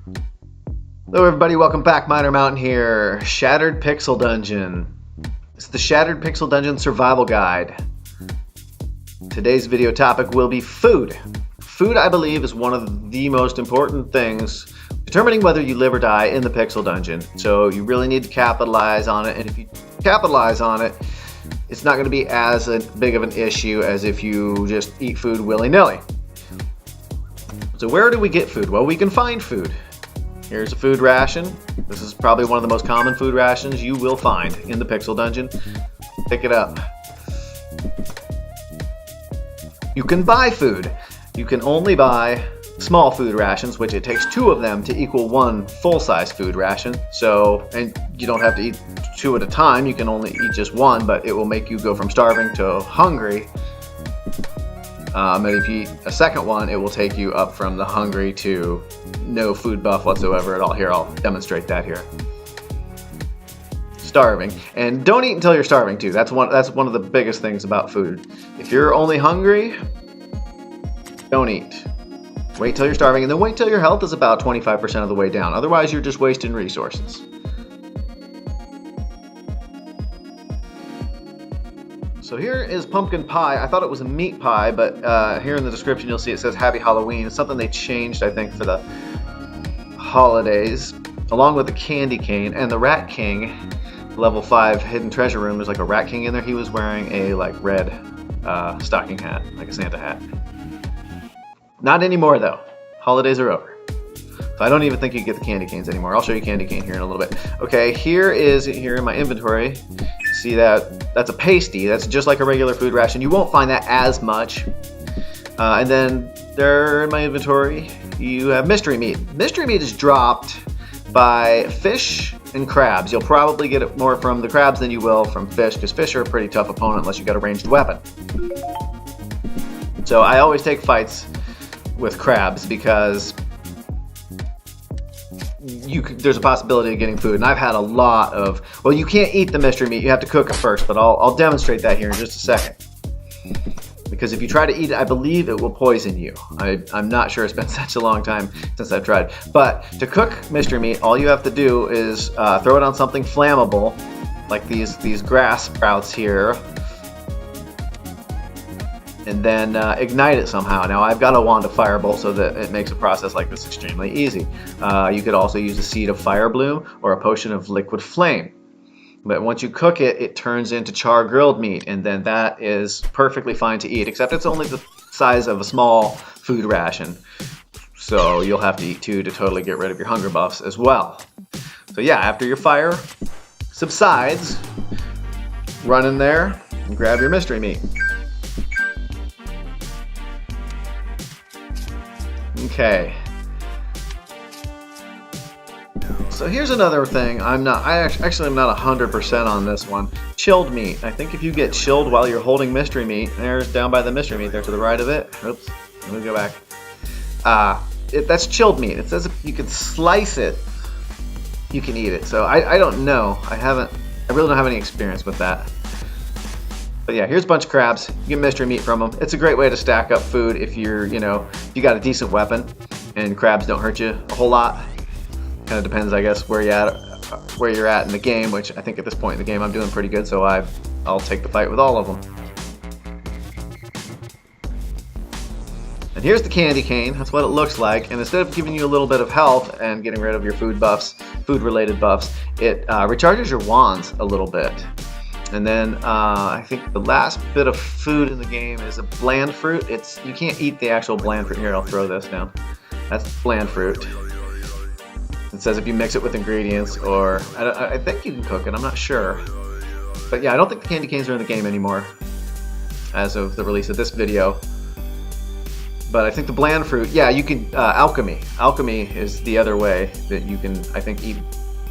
Hello everybody, welcome back. Miner Mountain here. Shattered Pixel Dungeon. It's the Shattered Pixel Dungeon Survival Guide. Today's video topic will be food. Food, I believe, is one of the most important things determining whether you live or die in the Pixel Dungeon. So you really need to capitalize on it, and if you capitalize on it, it's not going to be as big of an issue as if you just eat food willy-nilly. So where do we get food? Well, we can find food. Here's a food ration. This is probably one of the most common food rations you will find in the Pixel Dungeon. Pick it up. You can buy food. You can only buy small food rations, which it takes 2 of them to equal 1 full-size food ration. So, and you don't have to eat 2 at a time. You can only eat just 1, but it will make you go from starving to hungry. And if you eat a second one, it will take you up from the hungry to no food buff whatsoever at all. Here, I'll demonstrate that here. Starving. And don't eat until you're starving too. That's one of the biggest things about food. If you're only hungry, don't eat. Wait till you're starving, and then wait till your health is about 25% of the way down. Otherwise, you're just wasting resources. So here is pumpkin pie. I thought it was a meat pie, but here in the description you'll see it says Happy Halloween. It's something they changed, I think, for the holidays, along with the candy cane and the Rat King. Level 5 hidden treasure room. There's like a Rat King in there. He was wearing a like red stocking hat, like a Santa hat. Not anymore though. Holidays are over. So I don't even think you get the candy canes anymore. I'll show you candy cane here in a little bit. Okay, here in my inventory. See that's a pasty. That's just like a regular food ration. You won't find that as much. And then there in my inventory, you have mystery meat. Mystery meat is dropped by fish and crabs. You'll probably get it more from the crabs than you will from fish, because fish are a pretty tough opponent unless you got a ranged weapon. So I always take fights with crabs because there's a possibility of getting food, and I've had a lot of. Well, you can't eat the mystery meat; you have to cook it first. But I'll demonstrate that here in just a second. Because if you try to eat it, I believe it will poison you. I'm not sure. It's been such a long time since I've tried. But to cook mystery meat, all you have to do is throw it on something flammable, like these grass sprouts here, and then ignite it somehow. Now I've got a wand of firebolt so that it makes a process like this extremely easy. You could also use a seed of fire bloom or a potion of liquid flame. But once you cook it, it turns into char grilled meat, and then that is perfectly fine to eat, except it's only the size of a small food ration. So you'll have to eat 2 to totally get rid of your hunger buffs as well. So yeah, after your fire subsides, run in there and grab your mystery meat. Okay. So here's another thing. I actually am not 100% on this one. Chilled meat. I think if you get chilled while you're holding mystery meat, there's down by the mystery meat there to the right of it. Oops. Let me go back. That's chilled meat. It says if you can slice it, you can eat it. So I don't know. I really don't have any experience with that. But yeah, here's a bunch of crabs. You get mystery meat from them. It's a great way to stack up food if you got a decent weapon and crabs don't hurt you a whole lot. Kind of depends, I guess, where you're at in the game, which I think at this point in the game I'm doing pretty good, so I'll take the fight with all of them. And here's the candy cane. That's what it looks like. And instead of giving you a little bit of health and getting rid of your food-related buffs, it recharges your wands a little bit. And then I think the last bit of food in the game is a bland fruit. You can't eat the actual bland fruit. Here, I'll throw this down. That's bland fruit. It says if you mix it with ingredients, or I think you can cook it. I'm not sure. But yeah, I don't think the candy canes are in the game anymore as of the release of this video. But I think the bland fruit, yeah, you can alchemy. Alchemy is the other way that you can, I think, eat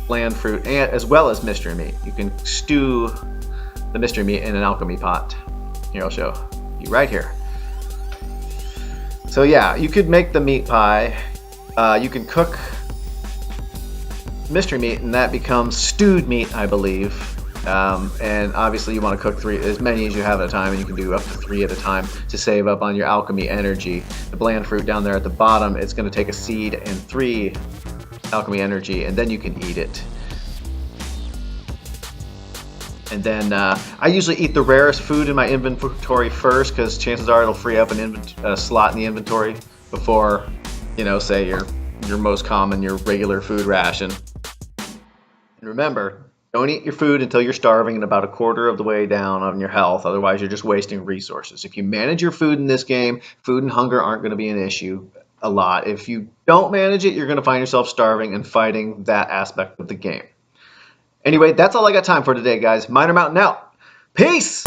bland fruit as well as mystery meat. You can stew the mystery meat in an alchemy pot. Here, I'll show you right here. So yeah, you could make the meat pie. You can cook mystery meat, and that becomes stewed meat, I believe. And obviously you want to cook as many as you have at a time, and you can do up to 3 at a time to save up on your alchemy energy. The bland fruit down there at the bottom, it's going to take a seed and 3 alchemy energy, and then you can eat it. And then I usually eat the rarest food in my inventory first, because chances are it'll free up a slot in the inventory before, you know, say your most common, your regular food ration. And remember, don't eat your food until you're starving and about a quarter of the way down on your health. Otherwise, you're just wasting resources. If you manage your food in this game, food and hunger aren't going to be an issue a lot. If you don't manage it, you're going to find yourself starving and fighting that aspect of the game. Anyway, that's all I got time for today, guys. Miner Mountain out. Peace!